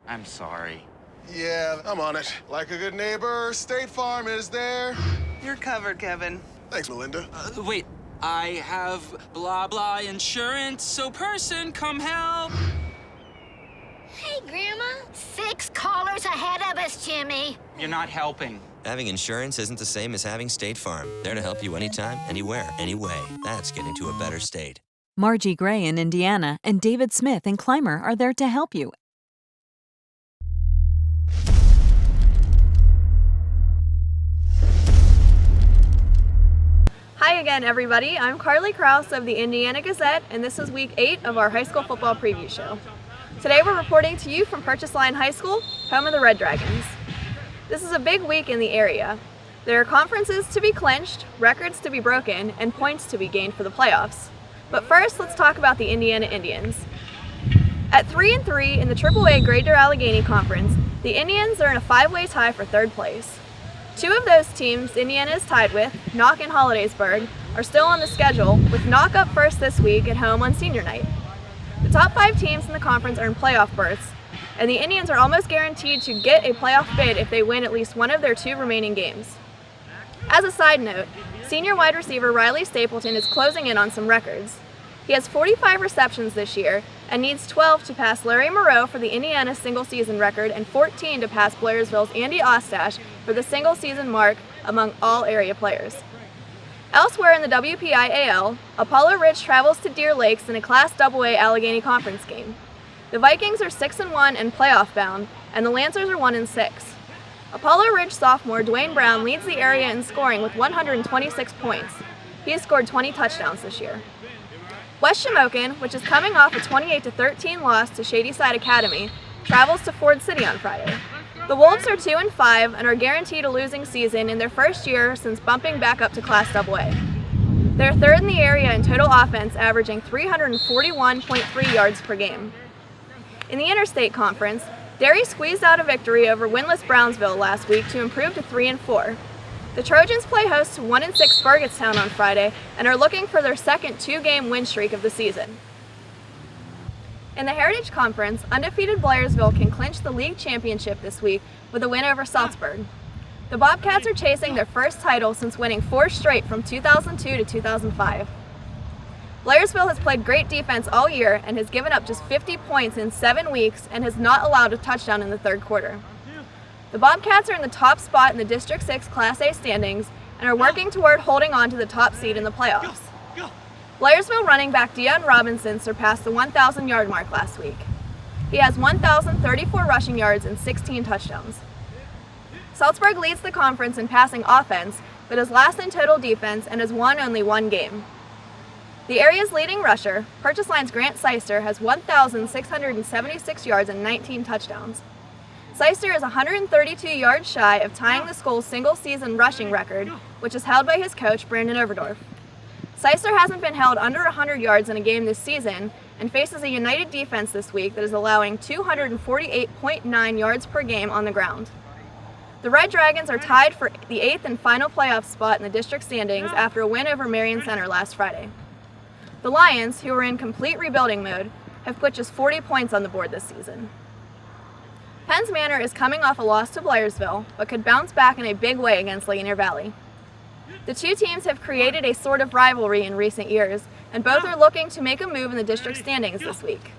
I'm sorry. Yeah, I'm on it. Like a good neighbor, State Farm is there. You're covered, Kevin. Thanks, Melinda. Wait, I have blah blah insurance, so person, come help. Hey, Grandma. 6 callers ahead of us, Jimmy. You're not helping. Having insurance isn't the same as having State Farm. There to help you anytime, anywhere, anyway. That's getting to a better state. Margie Gray in Indiana and David Smith in Clymer are there to help you. Hi again, everybody. I'm Carly Krouse of the Indiana Gazette, and this is week 8 of our high school football preview show. Today we're reporting to you from Purchase Line High School, home of the Red Dragons. This is a big week in the area. There are conferences to be clinched, records to be broken, and points to be gained for the playoffs. But first, let's talk about the Indiana Indians. At 3-3 in the AAA Greater Allegheny Conference, the Indians are in a 5-way tie for 3rd place. 2 of those teams Indiana is tied with, Knock and Hollidaysburg, are still on the schedule, with Knock up first this week at home on senior night. The top 5 teams in the conference are in playoff berths, and the Indians are almost guaranteed to get a playoff bid if they win at least one of their 2 remaining games. As a side note, senior wide receiver Riley Stapleton is closing in on some records. He has 45 receptions this year and needs 12 to pass Larry Moreau for the Indiana single-season record and 14 to pass Blairsville's Andy Ostash for the single-season mark among all area players. Elsewhere in the WPIAL, Apollo Ridge travels to Deer Lakes in a Class AA Allegheny Conference game. The Vikings are 6-1 and playoff bound, and the Lancers are 1-6. Apollo Ridge sophomore Dwayne Brown leads the area in scoring with 126 points. He has scored 20 touchdowns this year. West Shamokin, which is coming off a 28-13 loss to Shadyside Academy, travels to Ford City on Friday. The Wolves are 2-5 and are guaranteed a losing season in their first year since bumping back up to Class AA. They're 3rd in the area in total offense, averaging 341.3 yards per game. In the Interstate Conference, Derry squeezed out a victory over winless Brownsville last week to improve to 3-4. The Trojans play host to 1-6 Burgettstown on Friday and are looking for their second 2-game win streak of the season. In the Heritage Conference, undefeated Blairsville can clinch the league championship this week with a win over Salzburg. The Bobcats are chasing their first title since winning 4 straight from 2002 to 2005. Blairsville has played great defense all year and has given up just 50 points in 7 weeks and has not allowed a touchdown in the 3rd quarter. The Bobcats are in the top spot in the District 6 Class A standings and are working toward holding on to the top seed in the playoffs. Blairsville running back Deion Robinson surpassed the 1,000-yard mark last week. He has 1,034 rushing yards and 16 touchdowns. Salzburg leads the conference in passing offense, but is last in total defense and has won only 1 game. The area's leading rusher, Purchase Line's Grant Seister, has 1,676 yards and 19 touchdowns. Seister is 132 yards shy of tying the school's single-season rushing record, which is held by his coach, Brandon Overdorf. Seister hasn't been held under 100 yards in a game this season and faces a United defense this week that is allowing 248.9 yards per game on the ground. The Red Dragons are tied for the 8th and final playoff spot in the district standings after a win over Marion Center last Friday. The Lions, who are in complete rebuilding mode, have put just 40 points on the board this season. Penns Manor is coming off a loss to Blairsville, but could bounce back in a big way against Ligonier Valley. The 2 teams have created a sort of rivalry in recent years, and both are looking to make a move in the district standings this week.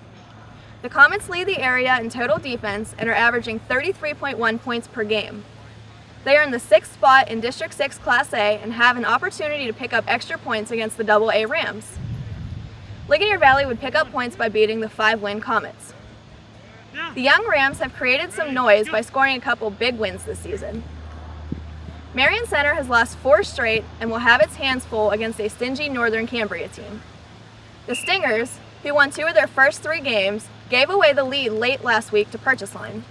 The Comets lead the area in total defense and are averaging 33.1 points per game. They are in the 6th spot in District 6 Class A and have an opportunity to pick up extra points against the AA Rams. Ligonier Valley would pick up points by beating the 5-win Comets. The young Rams have created some noise by scoring a couple big wins this season. Marion Center has lost 4 straight and will have its hands full against a stingy Northern Cambria team. The Stingers, who won 2 of their first 3 games, gave away the lead late last week to Purchase Line.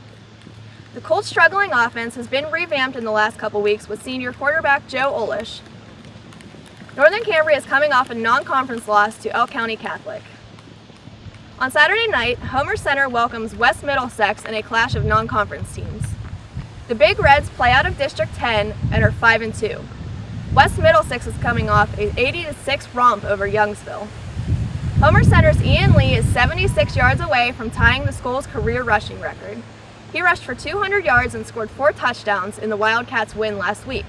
The Colts' struggling offense has been revamped in the last couple weeks with senior quarterback Joe Olish. Northern Cambria is coming off a non-conference loss to Elk County Catholic. On Saturday night, Homer Center welcomes West Middlesex in a clash of non-conference teams. The Big Reds play out of District 10 and are 5-2. West Middlesex is coming off a 80-6 romp over Youngsville. Homer Center's Ian Lee is 76 yards away from tying the school's career rushing record. He rushed for 200 yards and scored 4 touchdowns in the Wildcats' win last week.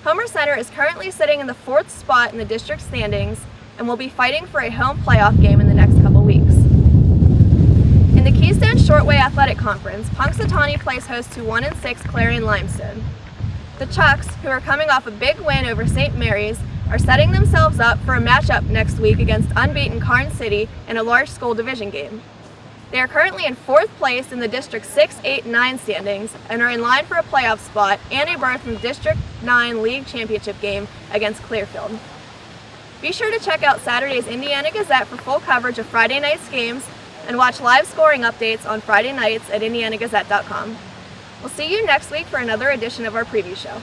Homer Center is currently sitting in the 4th spot in the district standings and will be fighting for a home playoff game in the next couple weeks. In the Keystone Shortway Athletic Conference, Punxsutawney plays host to 1-6 Clarion Limestone. The Chucks, who are coming off a big win over St. Mary's, are setting themselves up for a matchup next week against unbeaten Karn City in a large school division game. They are currently in 4th place in the District 6, 8, and 9 standings and are in line for a playoff spot and a berth in the District 9 League Championship game against Clearfield. Be sure to check out Saturday's Indiana Gazette for full coverage of Friday night's games and watch live scoring updates on Friday nights at indianagazette.com. We'll see you next week for another edition of our preview show.